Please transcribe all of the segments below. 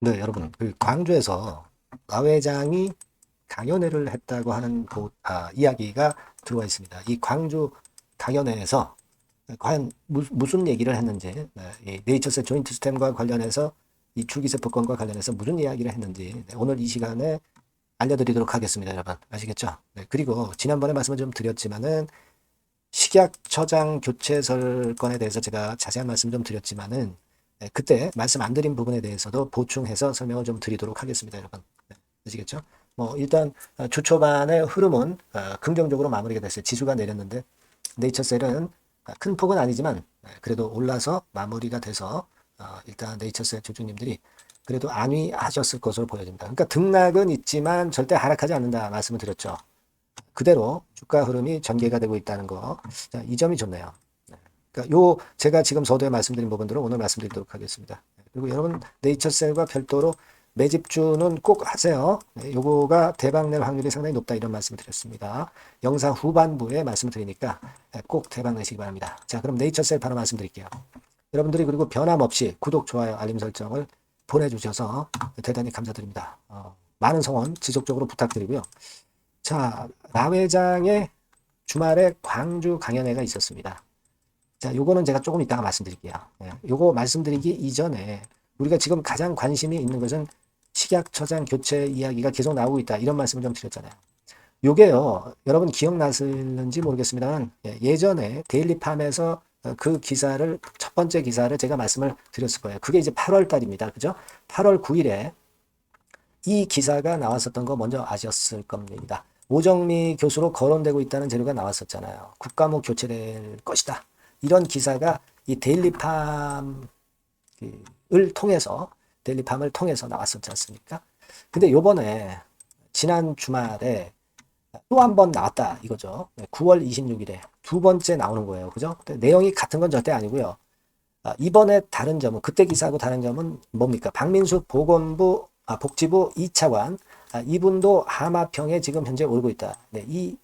네, 여러분, 그 광주에서 나 회장이 강연회를 했다고 하는 이야기가 들어와 있습니다. 이 광주 강연회에서 과연 무슨 얘기를 했는지, 네, 이 네이처셀 조인트 스템과 관련해서 이 줄기세포권과 관련해서 무슨 이야기를 했는지 오늘 이 시간에 알려드리도록 하겠습니다, 여러분. 아시겠죠? 네, 그리고 지난번에 말씀을 좀 드렸지만은 식약처장 교체설건에 대해서 제가 자세한 말씀 좀 드렸지만은 네, 그때 말씀 안 드린 부분에 대해서도 보충해서 설명을 좀 드리도록 하겠습니다, 여러분. 네, 아시겠죠? 뭐 일단 주 초반의 흐름은 긍정적으로 마무리가 됐어요. 지수가 내렸는데 네이처셀은 큰 폭은 아니지만 그래도 올라서 마무리가 돼서 일단 네이처셀 주주님들이 그래도 안위하셨을 것으로 보여집니다. 그러니까 등락은 있지만 절대 하락하지 않는다 말씀을 드렸죠. 그대로 주가 흐름이 전개가 되고 있다는 거. 자, 이 점이 좋네요. 네. 그러니까 제가 지금 서두에 말씀드린 부분들은 오늘 말씀드리도록 하겠습니다. 그리고 여러분 네이처셀과 별도로 매집주는 꼭 하세요. 네, 요거가 대박 낼 확률이 상당히 높다 이런 말씀을 드렸습니다. 영상 후반부에 말씀을 드리니까 꼭 대박 내시기 바랍니다. 자, 그럼 네이처셀 바로 말씀드릴게요. 여러분들이 그리고 변함없이 구독, 좋아요, 알림 설정을 보내주셔서 대단히 감사드립니다. 많은 성원 지속적으로 부탁드리고요. 자, 나 회장의 주말에 광주 강연회가 있었습니다. 자, 요거는 제가 조금 이따가 말씀드릴게요. 예, 요거 말씀드리기 이전에 우리가 지금 가장 관심이 있는 것은 식약처장 교체 이야기가 계속 나오고 있다. 이런 말씀을 좀 드렸잖아요. 요게요, 여러분 기억나실는지 모르겠습니다만 예전에 데일리팜에서 그 기사를 첫 번째 기사를 제가 말씀을 드렸을 거예요. 그게 이제 8월 달입니다. 그죠? 8월 9일에 이 기사가 나왔었던 거 먼저 아셨을 겁니다. 오정미 교수로 거론되고 있다는 재료가 나왔었잖아요. 국가목 교체될 것이다. 이런 기사가 이 데일리팜을 통해서 데일리팜을 통해서 나왔었지 않습니까? 근데 요번에 지난 주말에 또 한 번 나왔다 이거죠. 9월 26일에 두 번째 나오는 거예요. 그죠? 내용이 같은 건 절대 아니고요. 이번에 다른 점은 그때 기사하고 다른 점은 뭡니까? 박민수 복지부 2차관 이분도 하마평에 지금 현재 오르고 있다. 네, 이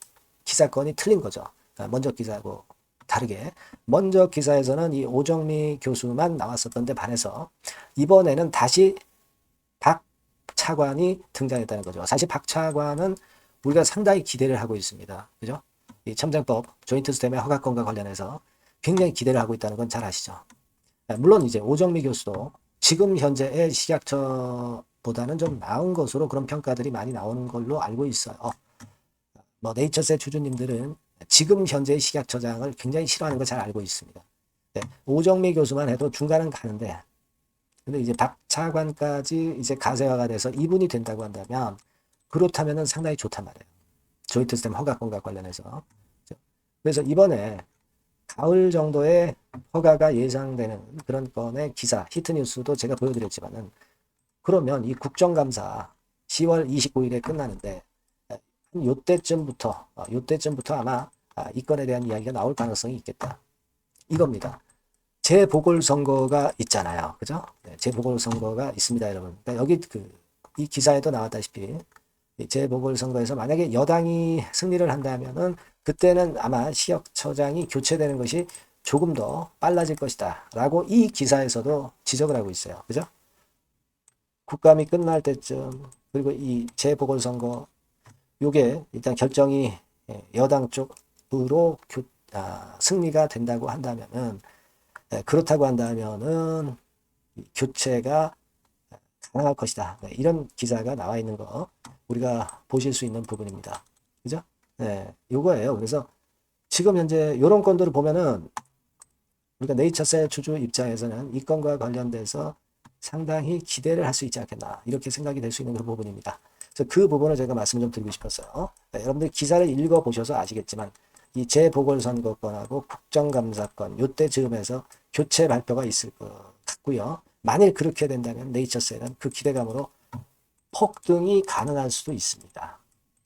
기사건이 틀린 거죠. 먼저 기사하고 다르게 먼저 기사에서는 이 오정미 교수만 나왔었던데 반해서 이번에는 다시 박 차관이 등장했다는 거죠. 사실 박 차관은 우리가 상당히 기대를 하고 있습니다. 그죠? 이 첨장법 조인트 스템의 허가권과 관련해서 굉장히 기대를 하고 있다는 건 잘 아시죠? 물론 이제 오정미 교수도 지금 현재의 식약처보다는 좀 나은 것으로 그런 평가들이 많이 나오는 걸로 알고 있어요. 뭐 네이처셀 주주님들은 지금 현재의 식약처장을 굉장히 싫어하는 걸 잘 알고 있습니다. 네, 오정미 교수만 해도 중간은 가는데 근데 이제 박 차관까지 이제 가세화가 돼서 이분이 된다고 한다면 그렇다면은 상당히 좋단 말이에요. 조인트 스템 허가권과 관련해서. 그래서 이번에 가을 정도에 허가가 예상되는 그런 건의 기사, 히트뉴스도 제가 보여드렸지만은 그러면 이 국정감사 10월 29일에 끝나는데 요때쯤부터 아마 이 건에 대한 이야기가 나올 가능성이 있겠다. 이겁니다. 재보궐선거가 있잖아요. 그죠? 네, 재보궐선거가 있습니다, 여러분. 그러니까 여기 이 기사에도 나왔다시피 재보궐선거에서 만약에 여당이 승리를 한다면은 그때는 아마 시역처장이 교체되는 것이 조금 더 빨라질 것이다. 라고 이 기사에서도 지적을 하고 있어요. 그죠? 국감이 끝날 때쯤, 그리고 이 재보궐선거, 요게 일단 결정이 여당 쪽으로 승리가 된다고 한다면은, 그렇다고 한다면은 교체가 가능할 것이다. 네, 이런 기사가 나와 있는 거 우리가 보실 수 있는 부분입니다. 그죠? 네, 요거예요. 그래서 지금 현재 이런 건들을 보면은 우리가 네이처셀 주주 입장에서는 이 건과 관련돼서 상당히 기대를 할 수 있지 않겠나 이렇게 생각이 될 수 있는 그런 부분입니다. 그래서 그 부분을 제가 말씀을 좀 드리고 싶었어요. 네, 여러분들 기사를 읽어보셔서 아시겠지만 이 재보궐선거권하고 국정감사권 요때 즈음에서 교체 발표가 있을 것 같고요. 만일 그렇게 된다면 네이처셀은 그 기대감으로 폭등이 가능할 수도 있습니다.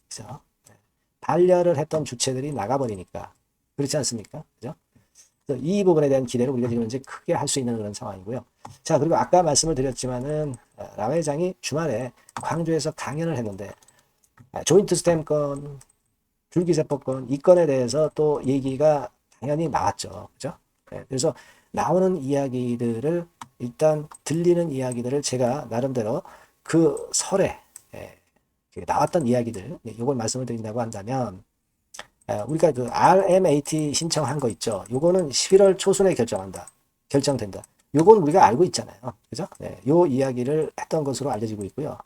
그래서 반려를 했던 주체들이 나가버리니까 그렇지 않습니까? 그죠? 이 부분에 대한 기대를 우리가 지금 이제 크게 할 수 있는 그런 상황이고요. 자, 그리고 아까 말씀을 드렸지만은 라 회장이 주말에 광주에서 강연을 했는데 조인트 스템 건, 줄기세포 건, 이 건에 대해서 또 얘기가 당연히 나왔죠. 그죠? 네, 그래서 나오는 이야기들을 일단 들리는 이야기들을 제가 나름대로 그 설에 나왔던 이야기들 요걸 말씀을 드린다고 한다면 우리가 그 RMAT 신청한 거 있죠. 요거는 11월 초순에 결정된다. 요건 우리가 알고 있잖아요. 그죠? 네, 요 이야기를 했던 것으로 알려지고 있고요.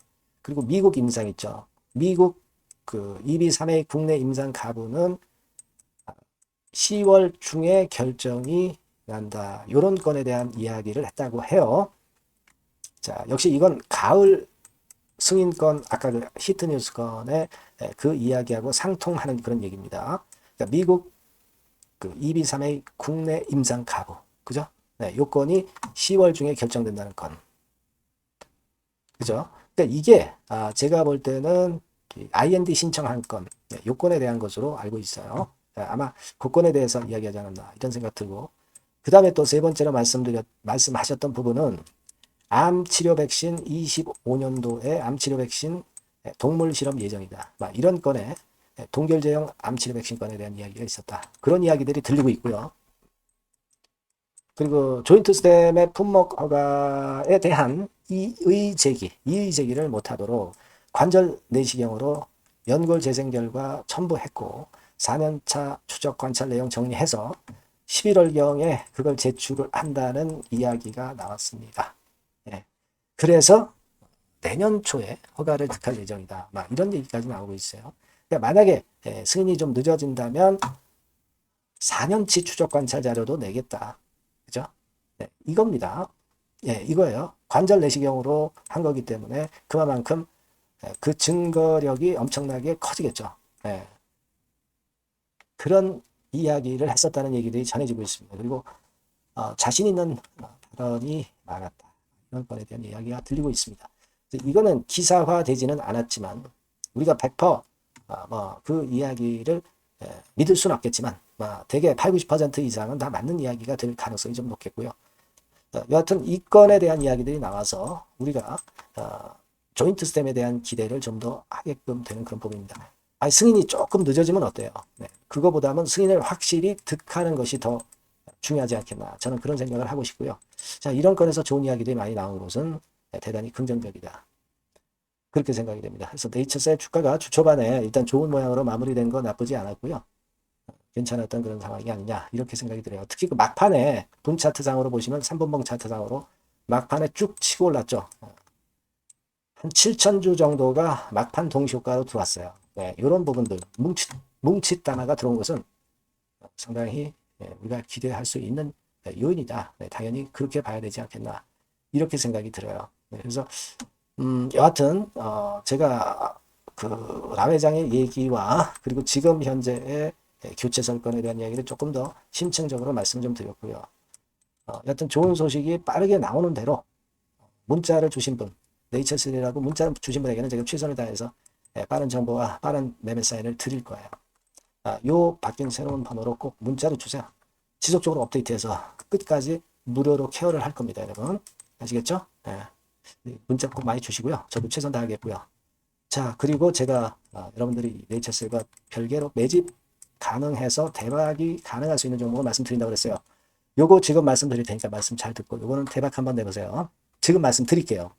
그리고 미국 임상 있죠. 미국 그 EB 3A 국내 임상 가부는 10월 중에 결정이 난다. 요런 건에 대한 이야기를 했다고 해요. 자, 역시 이건 가을 승인권, 아까 그 히트뉴스 건의 그 이야기하고 상통하는 그런 얘기입니다. 그러니까 미국 그 EB3A 국내 임상 가부, 그죠? 네, 요건이 10월 중에 결정된다는 건, 그죠? 그러니까 이게 제가 볼 때는 IND 신청한 건, 요건에 대한 것으로 알고 있어요. 아마 그 건에 대해서 이야기하지 않았나 이런 생각 들고, 그 다음에 또 세 번째로 말씀하셨던 부분은 암 치료 백신 25년도에 암 치료 백신 동물 실험 예정이다. 이런 건에 동결제형 암 치료 백신 건에 대한 이야기가 있었다. 그런 이야기들이 들리고 있고요. 그리고 조인트 스템의 품목 허가에 대한 이의 제기를 못하도록 관절 내시경으로 연골 재생 결과 첨부했고 4년차 추적 관찰 내용 정리해서 11월경에 그걸 제출을 한다는 이야기가 나왔습니다. 그래서 내년 초에 허가를 득할 예정이다. 이런 얘기까지 나오고 있어요. 그러니까 만약에 승인이 좀 늦어진다면 4년치 추적 관찰 자료도 내겠다. 그죠? 네, 이겁니다. 이거예요. 관절 내시경으로 한 거기 때문에 그만큼 그 증거력이 엄청나게 커지겠죠. 그런 이야기를 했었다는 얘기들이 전해지고 있습니다. 그리고 자신 있는 발언이 많았다. 이런 건에 대한 이야기가 들리고 있습니다. 이거는 기사화되지는 않았지만 우리가 100%그 이야기를 믿을 수는 없겠지만 대개 8, 90% 이상은 다 맞는 이야기가 될 가능성이 좀 높겠고요. 여하튼 이 건에 대한 이야기들이 나와서 우리가 조인트 스템에 대한 기대를 좀 더 하게끔 되는 그런 부분입니다. 승인이 조금 늦어지면 어때요? 그거보다는 승인을 확실히 득하는 것이 더 중요하지 않겠나. 저는 그런 생각을 하고 싶고요. 자, 이런 건에서 좋은 이야기들이 많이 나온 것은 대단히 긍정적이다. 그렇게 생각이 됩니다. 그래서 네이처셀 주가가 주 초반에 일단 좋은 모양으로 마무리된 거 나쁘지 않았고요. 괜찮았던 그런 상황이 아니냐 이렇게 생각이 들어요. 특히 그 막판에 분 차트상으로 보시면 3분봉 차트상으로 막판에 쭉 치고 올랐죠. 한 7,000주 정도가 막판 동시효과로 들어왔어요. 이런 부분들 뭉칫 단화가 들어온 것은 상당히 우리가 기대할 수 있는 요인이다. 당연히 그렇게 봐야 되지 않겠나 이렇게 생각이 들어요. 그래서 여하튼 제가 그 라 회장의 얘기와 그리고 지금 현재의 교체 설건에 대한 이야기를 조금 더 심층적으로 말씀 좀 드렸고요. 여하튼 좋은 소식이 빠르게 나오는 대로 문자를 주신 분, 네이처셀이라고 문자를 주신 분에게는 제가 최선을 다해서 빠른 정보와 빠른 매매 사인을 드릴 거예요. 요 바뀐 새로운 번호로 꼭 문자로 주세요. 지속적으로 업데이트해서 끝까지 무료로 케어를 할 겁니다, 여러분. 아시겠죠? 문자 꼭 많이 주시고요. 저도 최선 다하겠고요. 자, 그리고 제가 여러분들이 네이처셀과 별개로 매집 가능해서 대박이 가능할 수 있는 종목을 말씀드린다고 그랬어요. 요거 지금 말씀드릴 테니까 말씀 잘 듣고 요거는 대박 한번 내보세요. 지금 말씀드릴게요.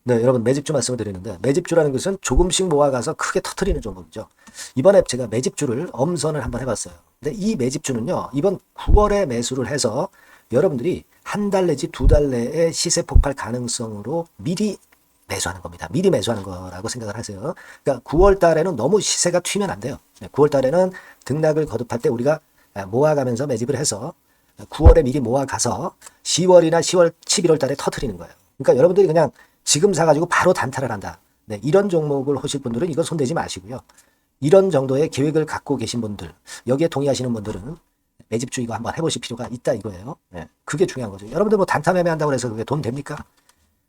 네, 여러분 매집주 말씀을 드리는데 매집주라는 것은 조금씩 모아가서 크게 터트리는 종목이죠. 이번에 제가 매집주를 엄선을 한번 해봤어요. 근데 이 매집주는요, 이번 9월에 매수를 해서 여러분들이 한 달 내지 두 달 내에 시세 폭발 가능성으로 미리 매수하는 겁니다. 미리 매수하는 거라고 생각을 하세요. 그러니까 9월 달에는 너무 시세가 튀면 안 돼요. 9월 달에는 등락을 거듭할 때 우리가 모아가면서 매집을 해서 9월에 미리 모아가서 10월이나 10월, 11월 달에 터트리는 거예요. 그러니까 여러분들이 그냥 지금 사가지고 바로 단타를 한다. 이런 종목을 하실 분들은 이건 손대지 마시고요. 이런 정도의 계획을 갖고 계신 분들, 여기에 동의하시는 분들은 매집주 이거 한번 해보실 필요가 있다 이거예요. 그게 중요한 거죠. 여러분들 뭐 단타 매매한다고 해서 그게 돈 됩니까?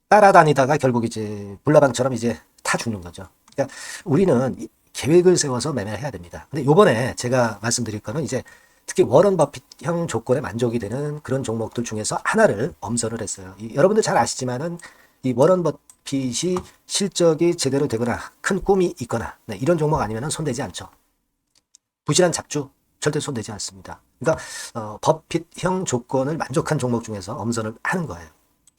따라다니다가 결국 이제 불나방처럼 이제 타 죽는 거죠. 그러니까 우리는 계획을 세워서 매매를 해야 됩니다. 근데 요번에 제가 말씀드릴 거는 이제 특히 워런 버핏형 조건에 만족이 되는 그런 종목들 중에서 하나를 엄선을 했어요. 여러분들 잘 아시지만은 이 워런 버핏이 실적이 제대로 되거나 큰 꿈이 있거나 이런 종목 아니면 손대지 않죠. 부실한 잡주, 절대 손대지 않습니다. 그러니까 버핏형 조건을 만족한 종목 중에서 엄선을 하는 거예요.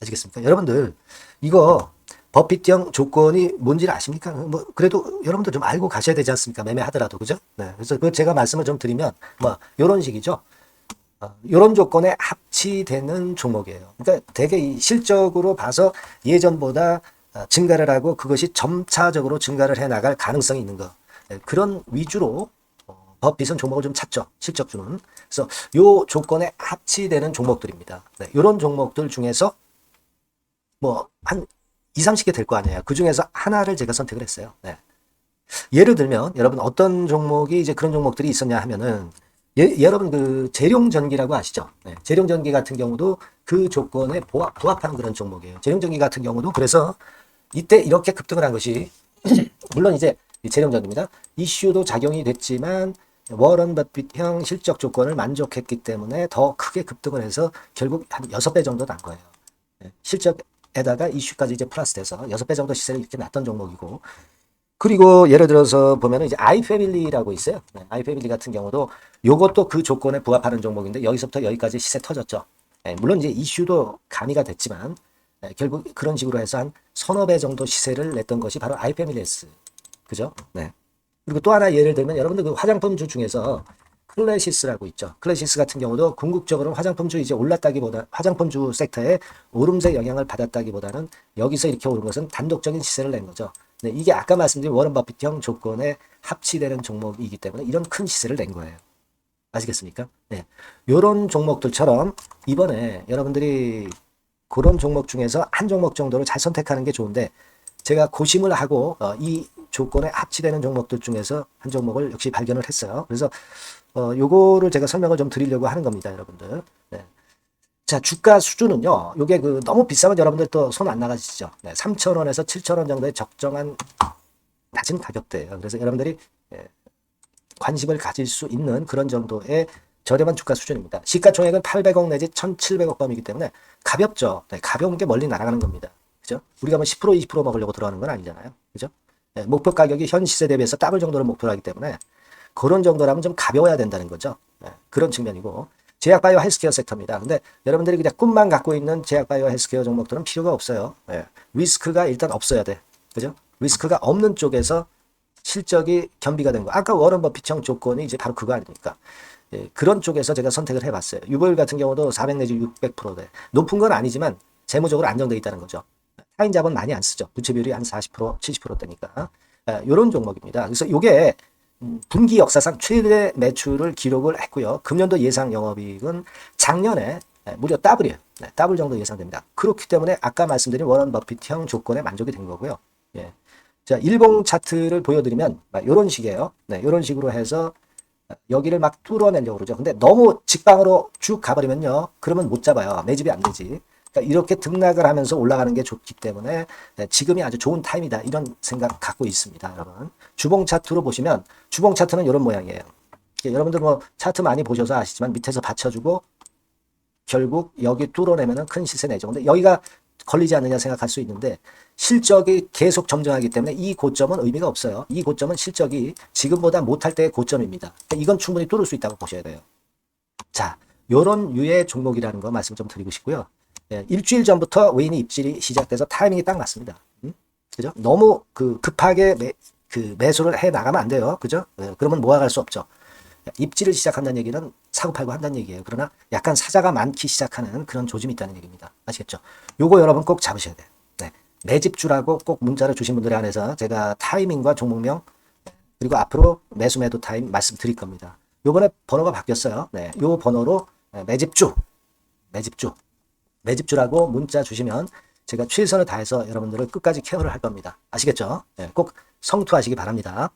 아시겠습니까? 여러분들 이거 버핏형 조건이 뭔지를 아십니까? 뭐 그래도 여러분들 좀 알고 가셔야 되지 않습니까? 매매하더라도 그죠? 네. 그래서 그 제가 말씀을 좀 드리면 뭐 이런 식이죠. 이런 조건에 합치되는 종목이에요. 그러니까 되게 이 실적으로 봐서 예전보다 증가를 하고 그것이 점차적으로 증가를 해 나갈 가능성이 있는 거. 네, 그런 위주로 버핏은 종목을 좀 찾죠. 실적주는. 그래서 요 조건에 합치되는 종목들입니다. 네, 이런 종목들 중에서 뭐 한 2, 30개 될 거 아니에요. 그 중에서 하나를 제가 선택을 했어요. 네. 예를 들면 여러분 어떤 종목이 이제 그런 종목들이 있었냐 하면은 여러분 그 재룡전기라고 아시죠? 네. 재룡전기 같은 경우도 그 조건에 부합하는 그런 종목이에요. 재룡전기 같은 경우도 그래서 이때 이렇게 급등을 한 것이 물론 이제 재룡전기입니다. 이슈도 작용이 됐지만 워런 버핏형 실적 조건을 만족했기 때문에 더 크게 급등을 해서 결국 한 6배 정도 난 거예요. 네. 실적에다가 이슈까지 이제 플러스돼서 6배 정도 시세를 이렇게 났던 종목이고 그리고 예를 들어서 보면은 이제 아이패밀리라고 있어요. 네, 아이패밀리 같은 경우도 요것도 그 조건에 부합하는 종목인데 여기서부터 여기까지 시세 터졌죠. 네, 물론 이제 이슈도 가미가 됐지만 네, 결국 그런 식으로 해서 한 서너 배 정도 시세를 냈던 것이 바로 아이패밀리스. 그죠? 네. 그리고 또 하나 예를 들면 여러분들 그 화장품주 중에서 클래시스라고 있죠. 클래시스 같은 경우도 궁극적으로는 화장품주 이제 올랐다기보다 화장품주 섹터에 오름세 영향을 받았다기보다는 여기서 이렇게 오른 것은 단독적인 시세를 낸 거죠. 네, 이게 아까 말씀드린 워런 버핏형 조건에 합치되는 종목이기 때문에 이런 큰 시세를 낸 거예요. 아시겠습니까? 네. 요런 종목들처럼 이번에 여러분들이 그런 종목 중에서 한 종목 정도를 잘 선택하는 게 좋은데 제가 고심을 하고 이 조건에 합치되는 종목들 중에서 한 종목을 역시 발견을 했어요. 그래서 요거를 제가 설명을 좀 드리려고 하는 겁니다, 여러분들. 네. 자, 주가 수준은요. 요게 그 너무 비싸면 여러분들 또 손 안 나가시죠. 네, 3,000원에서 7,000원 정도의 적정한 낮은 가격대예요. 그래서 여러분들이 관심을 가질 수 있는 그런 정도의 저렴한 주가 수준입니다. 시가총액은 800억 내지 1,700억 범이기 때문에 가볍죠. 네, 가벼운 게 멀리 날아가는 겁니다. 그죠? 우리가 뭐 10% 20% 먹으려고 들어가는 건 아니잖아요. 그죠? 네, 목표 가격이 현 시세 대비해서 더블 정도를 목표로 하기 때문에 그런 정도라면 좀 가벼워야 된다는 거죠. 네, 그런 측면이고 제약바이오 헬스케어 섹터입니다. 근데 여러분들이 그냥 꿈만 갖고 있는 제약바이오 헬스케어 종목들은 필요가 없어요. 네, 리스크가 일단 없어야 돼. 그죠? 리스크가 없는 쪽에서 실적이 겸비가 된 거. 아까 워런 버핏형 조건이 이제 바로 그거 아닙니까? 예, 그런 쪽에서 제가 선택을 해봤어요. 유보율 같은 경우도 400 내지 600%대. 높은 건 아니지만 재무적으로 안정되어 있다는 거죠. 타인 자본 많이 안 쓰죠. 부채 비율이 한 40%, 70%대니까. 이런 종목입니다. 그래서 이게 분기 역사상 최대 매출을 기록을 했고요. 금년도 예상 영업이익은 작년에 무려 더블이에요. 네, 더블 정도 예상됩니다. 그렇기 때문에 아까 말씀드린 워런 버핏형 조건에 만족이 된 거고요. 예. 자, 일봉 차트를 보여드리면 이런 식이에요. 네, 이런 식으로 해서 여기를 막 뚫어내려고 그러죠. 근데 너무 직방으로 쭉 가버리면요. 그러면 못 잡아요. 매집이 안 되지. 그러니까 이렇게 등락을 하면서 올라가는 게 좋기 때문에 지금이 아주 좋은 타임이다. 이런 생각 갖고 있습니다. 여러분. 주봉 차트로 보시면 주봉 차트는 이런 모양이에요. 여러분들 뭐 차트 많이 보셔서 아시지만 밑에서 받쳐주고 결국 여기 뚫어내면 큰 시세 내죠. 근데 여기가 걸리지 않느냐 생각할 수 있는데 실적이 계속 점증하기 때문에 이 고점은 의미가 없어요. 이 고점은 실적이 지금보다 못할 때의 고점입니다. 이건 충분히 뚫을 수 있다고 보셔야 돼요. 자, 요런 유의 종목이라는 거 말씀 좀 드리고 싶고요. 예, 일주일 전부터 외인이 입질이 시작돼서 타이밍이 딱 맞습니다. 그죠? 너무 급하게 매수를 해 나가면 안 돼요. 그죠? 예, 그러면 모아갈 수 없죠. 입지를 시작한다는 얘기는 사고팔고 한다는 얘기예요. 그러나 약간 사자가 많기 시작하는 그런 조짐이 있다는 얘기입니다. 아시겠죠? 요거 여러분 꼭 잡으셔야 돼요. 네. 매집주라고 꼭 문자를 주신 분들에 한해서 제가 타이밍과 종목명 그리고 앞으로 매수 매도 타임 말씀드릴 겁니다. 요번에 번호가 바뀌었어요. 네. 요 번호로 매집주라고 문자 주시면 제가 최선을 다해서 여러분들을 끝까지 케어를 할 겁니다. 아시겠죠? 네. 꼭 성투하시기 바랍니다.